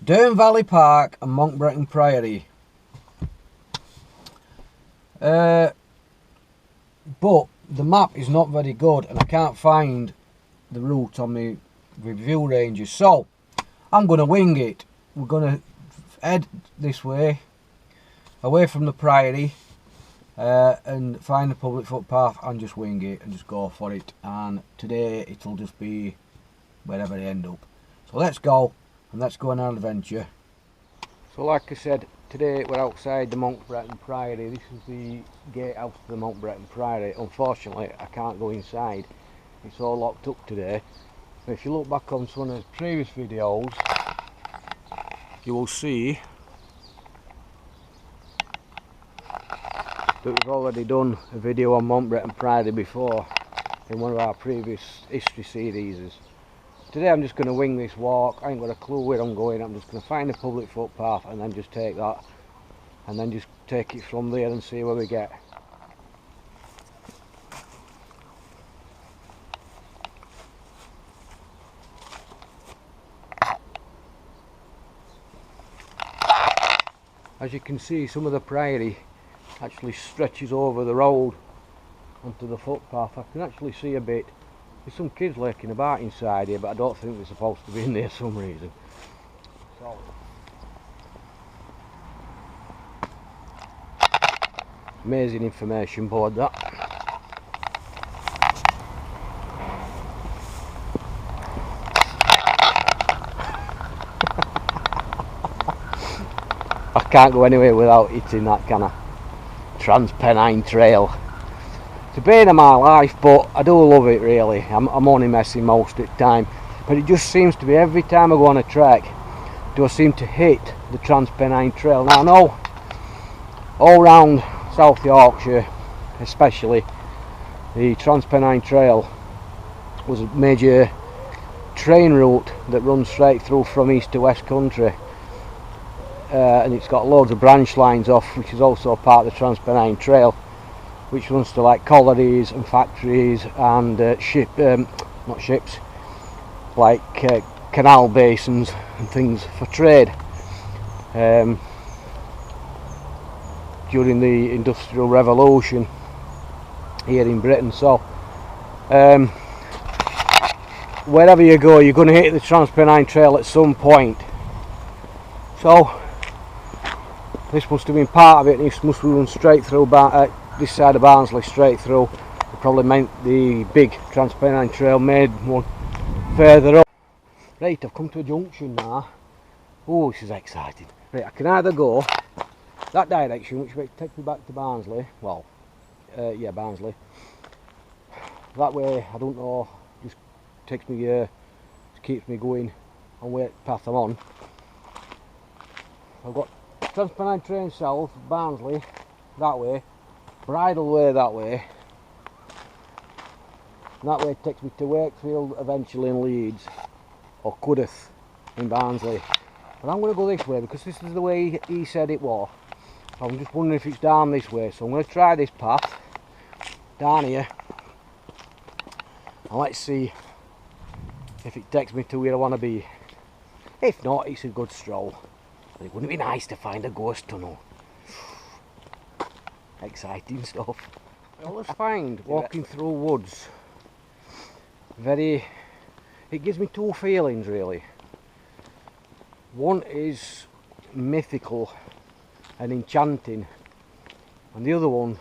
Dearne Valley Park and Monk Bretton Priory. But the map is not very good and I can't find the route on my review ranges, so I'm going to wing it. We're going to head this way, away from the priory, and find a public footpath and just wing it and just go for it. And today it'll just be wherever I end up. So let's go and let's go on our adventure. So like I said, today we're outside the Monk Bretton Priory. This is the gatehouse to the Monk Bretton Priory. Unfortunately I can't go inside, it's all locked up today. But if you look back on some of the previous videos, you will see that we've already done a video on Monk Bretton Priory before in one of our previous history series. Today I'm just going to wing this walk. I ain't got a clue where I'm going. I'm just going to find a public footpath and then just take that and then just take it from there and see where we get. As you can see, some of the priory actually stretches over the road onto the footpath. I can actually see a bit. There's some kids lurking about inside here, but I don't think they're supposed to be in there for some reason. So, amazing information board that. I can't go anywhere without hitting that kind of Transpennine Trail. It's a bane of my life, but I do love it really. I'm only messing most of the time, but it just seems to be every time I go on a trek, do I seem to hit the Transpennine Trail. Now I know all round South Yorkshire, especially, the Transpennine Trail was a major train route that runs straight through from east to west country. And it's got loads of branch lines off, which is also part of the Transpennine Trail, which runs to like collieries and factories and not ships, like canal basins and things for trade during the Industrial Revolution here in Britain. So wherever you go, you're going to hit the Transpennine Trail at some point. So this must have been part of it. This must have run straight through this side of Barnsley, straight through. It probably meant the big Transpennine Trail made one further up. Right, I've come to a junction now. Oh, this is exciting. Right, I can either go that direction, which takes me back to Barnsley. Well, yeah, Barnsley. That way, I don't know, just takes me, just keeps me going on the path I'm on. I've got Transpennine Train South, Barnsley, that way, Bridle Way that way, and that way takes me to Wakefield, eventually in Leeds, or Cudworth in Barnsley. But I'm going to go this way because this is the way he said it was. So I'm just wondering if it's down this way, so I'm going to try this path down here and let's see if it takes me to where I want to be. If not, it's a good stroll. But it wouldn't be nice to find a ghost tunnel. Exciting stuff. I always find walking through woods it gives me two feelings really. One is mythical and enchanting, and the other one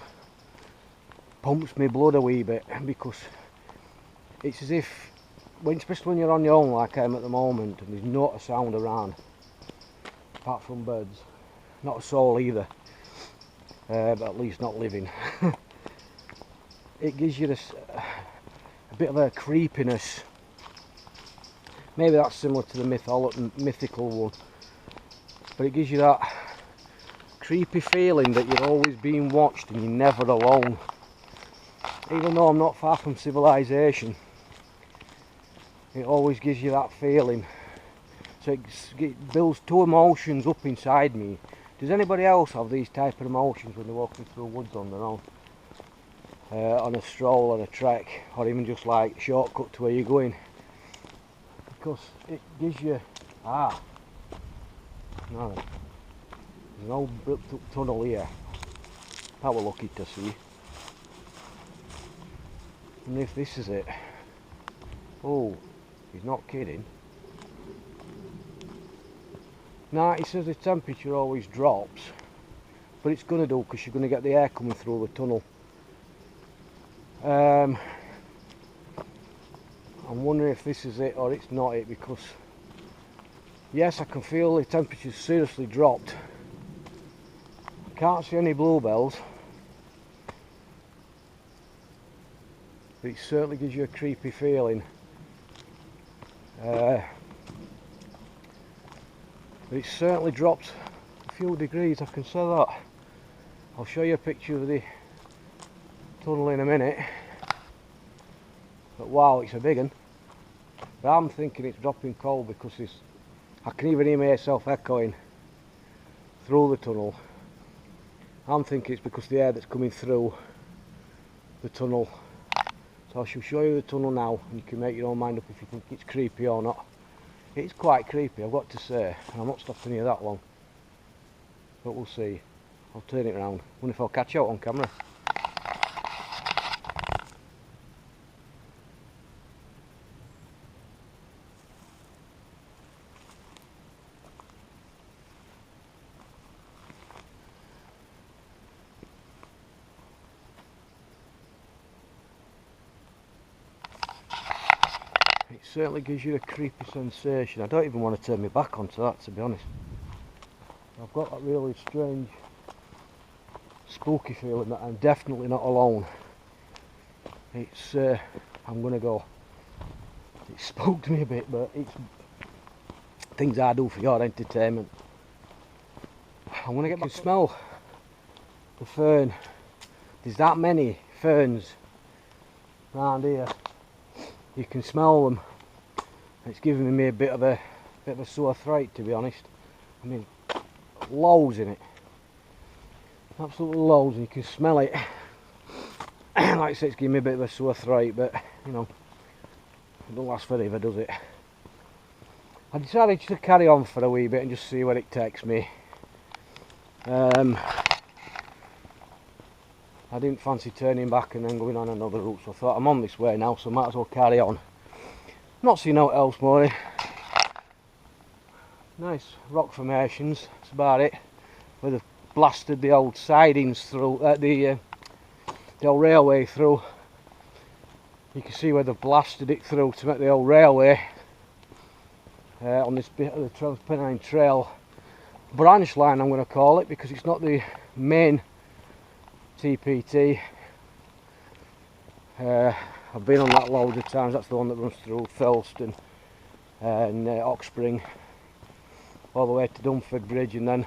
pumps my blood a wee bit, because it's as if, especially when you're on your own like I am at the moment, and there's not a sound around apart from birds, not a soul either, but at least not living. It gives you a bit of a creepiness. Maybe that's similar to the mythical one, but it gives you that creepy feeling that you're always being watched and you're never alone. Even though I'm not far from civilization, it always gives you that feeling. So it builds two emotions up inside me. Does anybody else have these type of emotions when they're walking through woods on their own? On a stroll, on a trek, or even just like shortcut to where you're going? Because it gives you Now then, there's an old built up tunnel here. That we're lucky to see. And if this is it. Oh, he's not kidding. Now he says the temperature always drops, but it's going to do because you're going to get the air coming through the tunnel. I'm wondering if this is it or it's not it, because yes, I can feel the temperature's seriously dropped. I can't see any bluebells, but it certainly gives you a creepy feeling. But it certainly dropped a few degrees, I can say that. I'll show you a picture of the tunnel in a minute. But wow, it's a big one. But I'm thinking it's dropping cold because I can even hear myself echoing through the tunnel. I'm thinking it's because the air that's coming through the tunnel. So I shall show you the tunnel now, and you can make your own mind up if you think it's creepy or not. It's quite creepy, I've got to say, and I'm not stopping here that long. But we'll see. I'll turn it around. Wonder if I'll catch out on camera. It certainly gives you a creepy sensation. I don't even want to turn my back onto that, to be honest. I've got that really strange, spooky feeling that I'm definitely not alone. It's, I'm going to go. It spooked me a bit, but it's things I do for your entertainment. I'm going to get back to smell the fern. There's that many ferns around here. You can smell them. It's giving me a bit of a sore throat, to be honest. I mean, loads in it, absolutely loads, and you can smell it. Like I say, it's giving me a bit of a sore throat, but you know, it don't last forever, does it? I decided to carry on for a wee bit and just see where it takes me. I didn't fancy turning back and then going on another route, so I thought I'm on this way now, so I might as well carry on. Not seeing out else more. Nice rock formations, that's about it. Where they've blasted the old sidings through, the old railway through. You can see where they've blasted it through to make the old railway on this bit of the Transpennine Trail branch line, I'm going to call it, because it's not the main TPT. I've been on that loads of times. That's the one that runs through Thurleston and Oxspring all the way to Dunford Bridge, and then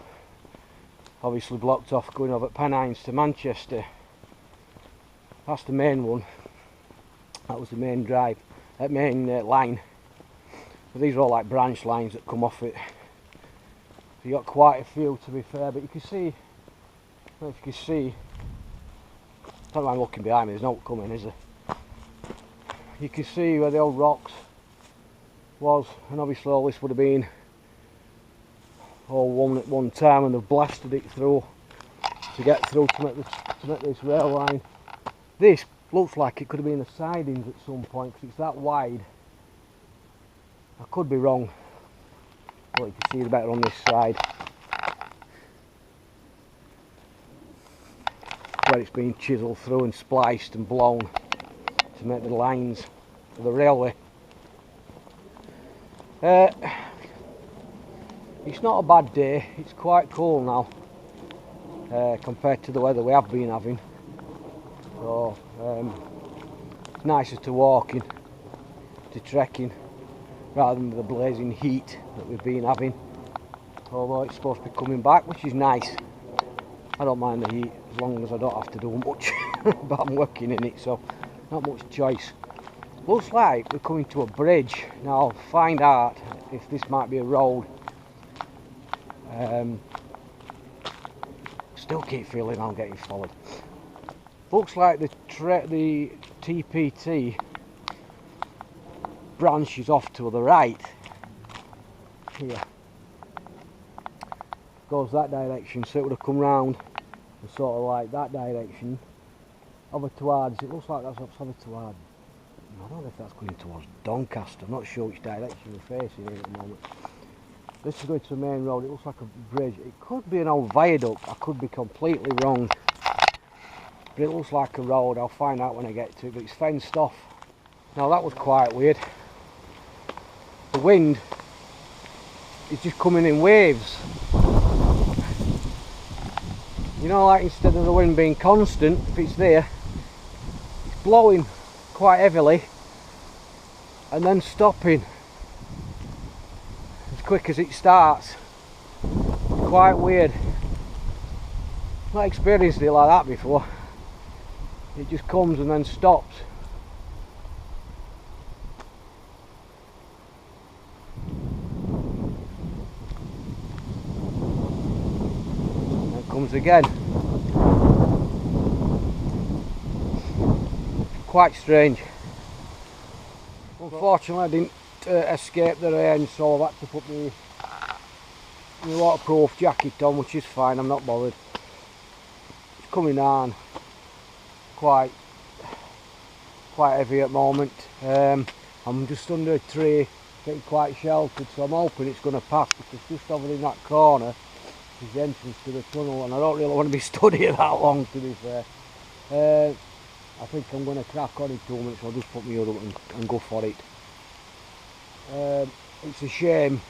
obviously blocked off going over Pennines to Manchester. That's the main one. That was the main drive, main line. But these are all like branch lines that come off it. So you got quite a few, to be fair, but you can see, I don't know if you can see, I don't mind looking behind me, there's no coming, is there? You can see where the old rocks was, and obviously all this would have been all one at one time, and they've blasted it through to get through to make this rail line. This looks like it could have been the sidings at some point because it's that wide. I could be wrong, but you can see it better on this side where it's been chiselled through and spliced and blown to make the lines for the railway. It's not a bad day, it's quite cool now compared to the weather we have been having. So it's nicer to walking, to trekking, rather than the blazing heat that we've been having. Although it's supposed to be coming back, which is nice. I don't mind the heat as long as I don't have to do much, but I'm working in it, so not much choice. Looks like we're coming to a bridge. Now I'll find out if this might be a road. Still keep feeling I'm getting followed. Looks like the TPT branches off to the right here. goes that direction, so it would have come round and sort of like that direction over towards, it looks like that's over towards, I don't know if that's going towards Doncaster, I'm not sure which direction we're facing here at the moment. This is going to the main road, it looks like a bridge, it could be an old viaduct, I could be completely wrong, but it looks like a road. I'll find out when I get to it, but it's fenced off. Now that was quite weird. The wind is just coming in waves. You know, like instead of the wind being constant, if it's there, it's blowing quite heavily and then stopping as quick as it starts. It's quite weird. I've not experienced it like that before. It just comes and then stops. And it comes again. Quite strange. Unfortunately I didn't escape the rain, so I've had to put my waterproof jacket on, which is fine, I'm not bothered. It's coming on quite heavy at the moment. I'm just under a tree, getting quite sheltered, so I'm hoping it's going to pass, because just over in that corner is the entrance to the tunnel, and I don't really want to be stood here that long, to be fair. I think I'm going to crack on in 2 minutes. I'll just put my hood up and go for it. It's a shame.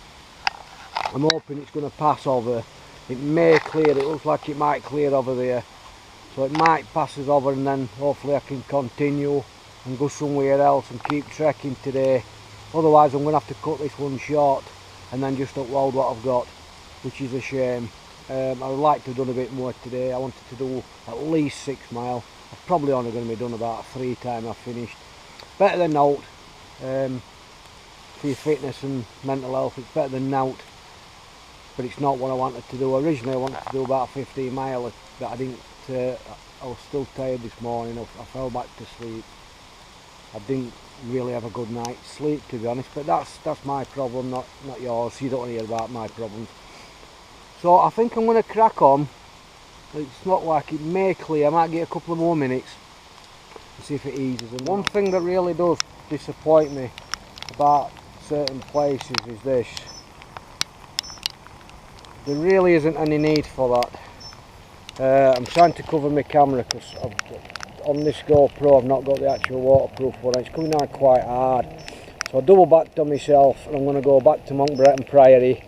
I'm hoping it's going to pass over. It may clear, it looks like it might clear over there. So it might pass us over, and then hopefully I can continue and go somewhere else and keep trekking today. Otherwise I'm going to have to cut this one short and then just upload what I've got, which is a shame. I would like to have done a bit more today. I wanted to do at least 6 miles. I'm probably only going to be done about 3 times I've finished. Better than naught. For your fitness and mental health, it's better than naught. But it's not what I wanted to do. Originally I wanted to do about 15 miles, but I didn't. I was still tired this morning. I fell back to sleep. I didn't really have a good night's sleep, to be honest, but that's my problem, not yours. You don't want to hear about my problems. So I think I'm going to crack on. It's not like it may clear. I might get a couple of more minutes and see if it eases. And one thing that really does disappoint me about certain places is this: there really isn't any need for that. I'm trying to cover my camera because on this GoPro I've not got the actual waterproof one. It's coming down quite hard, so I double backed on myself, and I'm going to go back to Monk Bretton Priory.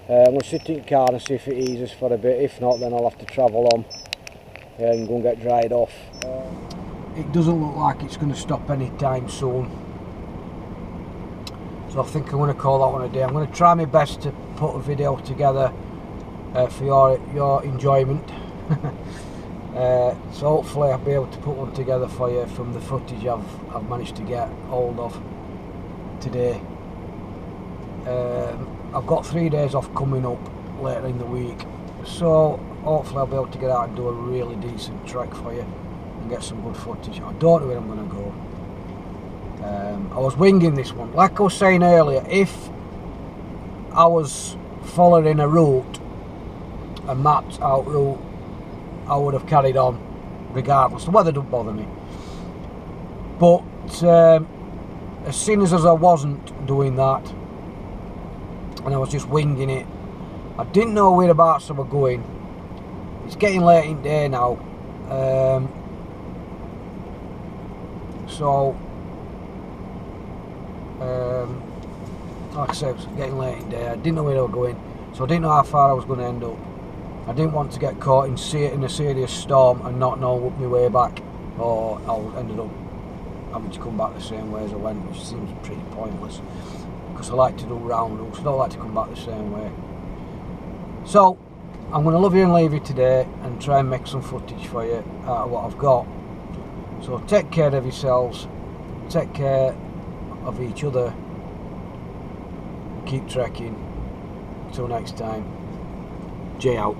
I'm going to sit in the car and see if it eases for a bit. If not, then I'll have to travel on and go and get dried off. It doesn't look like it's going to stop anytime soon, so I think I'm going to call that one a day. I'm going to try my best to put a video together for your enjoyment. So hopefully I'll be able to put one together for you from the footage I've managed to get hold of today. I've got 3 days off coming up later in the week, so hopefully I'll be able to get out and do a really decent trek for you and get some good footage. I don't know where I'm going to go. I was winging this one. Like I was saying earlier, if I was following a route, a mapped out route, I would have carried on regardless. The weather don't bother me. But as soon as I wasn't doing that and I was just winging it, I didn't know whereabouts I were going. It's getting late in the day now. Like I said, it's getting late in the day. I didn't know where I was going, so I didn't know how far I was going to end up. I didn't want to get caught in a serious storm and not know my way back, or I ended up having to come back the same way as I went, which seems pretty pointless because I like to do round routes. I don't like to come back the same way. So I'm going to love you and leave you today and try and make some footage for you out of what I've got. So take care of yourselves, take care of each other, keep trekking. Till next time, Jay out.